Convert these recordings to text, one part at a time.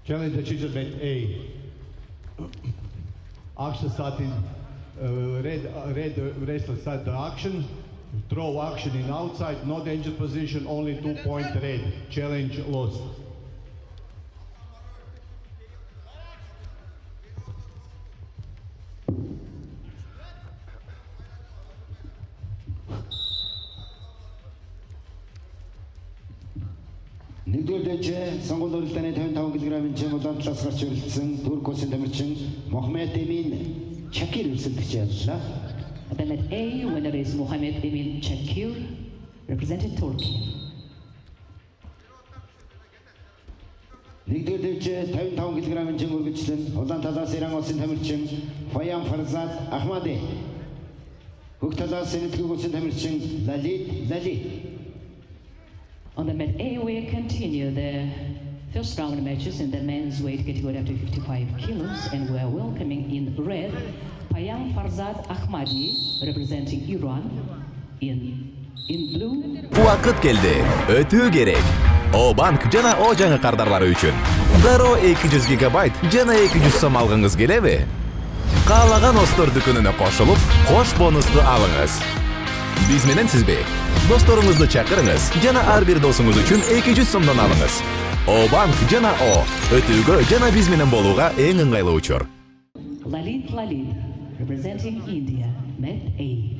Challenge achievement A. Action starting. Red wrestler start the action. Throw action in outside, no danger position, only 2-point red. Challenge lost. Нэгдүгээр дэжээ сонгол уралдааны 55 кг-ийн чим улаан талаас гарч өрөлдсөн Турк улсын тамирчин Мохаммед Эмин Чакир өрсөлдөгч яллаа. Then at A, winner is Mohammed Emin Chakir, representing Turkey. Нэгдүгээр дэжээ 55 кг-ийн чим өргөжлөн улаан талаас Иран улсын тамирчин Фаян Фарзад Ахмади. Хөх талаас Энэтхэг улсын тамирчин Лали. On the mat A, we continue the first round matches in the men's weight category up to 55 kilos, and we are welcoming in red Payam Farzad Ahmadi, representing Iran, in blue. Вакыт келди. Өтүү керек. O банк жана O жаңы кардарлары үчүн. Дароо 200 гигабайт жана 200 сом алгыңыз келеби? Каалаган Остор дүкөнүнө кошулуп, кош бонусту алыңыз. Биз менен сизби? Досторуңузду чакырыңыз жана ар бир досуңуз үчүн 200 сомдон алыңыз. O банк жана O өтүүгө жана биз менен болууга эң ыңгайлуу учур. Lalit, representing India, mat A.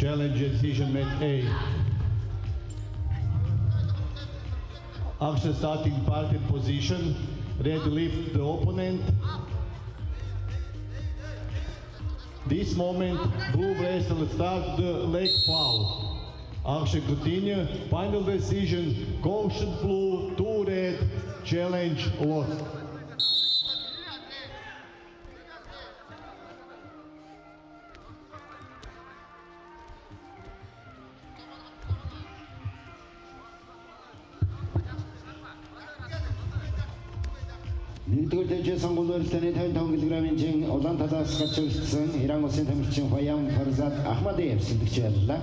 challenge decision mat A. Action starting parted position. Red lift the opponent. This moment, blue wrestler start the leg foul. Action continue. Final decision. Caution blue, 2 red. Challenge lost. нэгдүгээр дэвжээ сонгуул өрөлтөний 55 кг-ийн жин улаан талаас гацуулсан Иран улсын тамирчин Фаян Фарзад Ахмадиев сэлбэгч байлаа.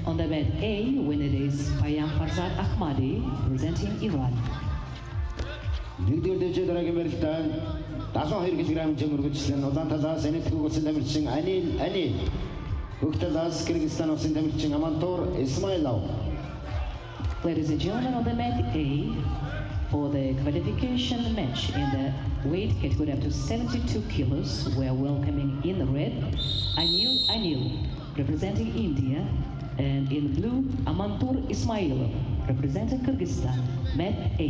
On the mat A, winner is Payam Farzad Ahmadi, representing Iran. нэгдүгээр дэвжээ дараагийн барилтаа 72 кг-ийн жин өргөжлөн улаан талаас энэтхэг улсын тамирчин Анил хөх талаас Кыргызстан улсын тамирчин Амантур Исмаилов. Ladies and gentlemen, on the mat A, for the qualification match in the weight category up to 72 kilos, we are welcoming in the red Anil, representing India, and in blue Amantur Ismailov, representing Kyrgyzstan, mat A.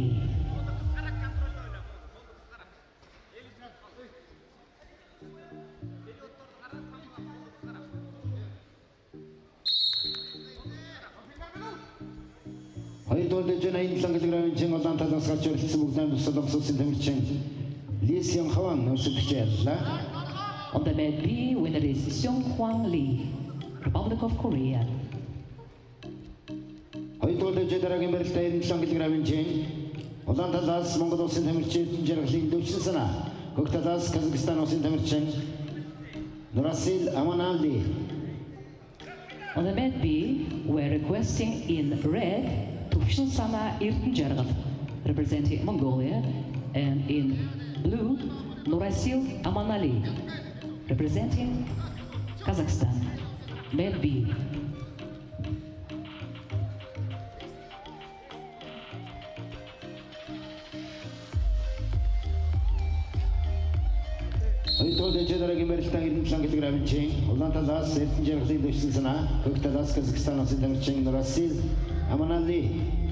хоёрдугаар дэвжээ 87 кг-ийн жин улаан талаас гарч өрөлдсөн бүгдийн тусал амсуулсан тамирчин Ли Сён Хван өрсөлдөж байлаа. On the mat B, winner is Seong Hwang Lee, Republic of Korea. хоёрдугаар дэвжээ дараагийн барилтаа 97 кг-ийн жин улаан талаас Монгол улсын тамирчин жаргалын дөвчин санаа хөх талаас Казахстан улсын тамирчин Нурасил Аманали. On the mat B, we're requesting in red Tufshin Sana Irtin Jargal, representing Mongolia, and in blue Nurasil Amanali, representing Kazakhstan, mat B. хоёрдугаар дэвжээ дараагийн барилтаа 97 кг-ийн жин улаан талаас Эрдэнэ жаргалын дөвчин санаа хөх талаас Казахстан улсын тамирчин Нурасил Аманали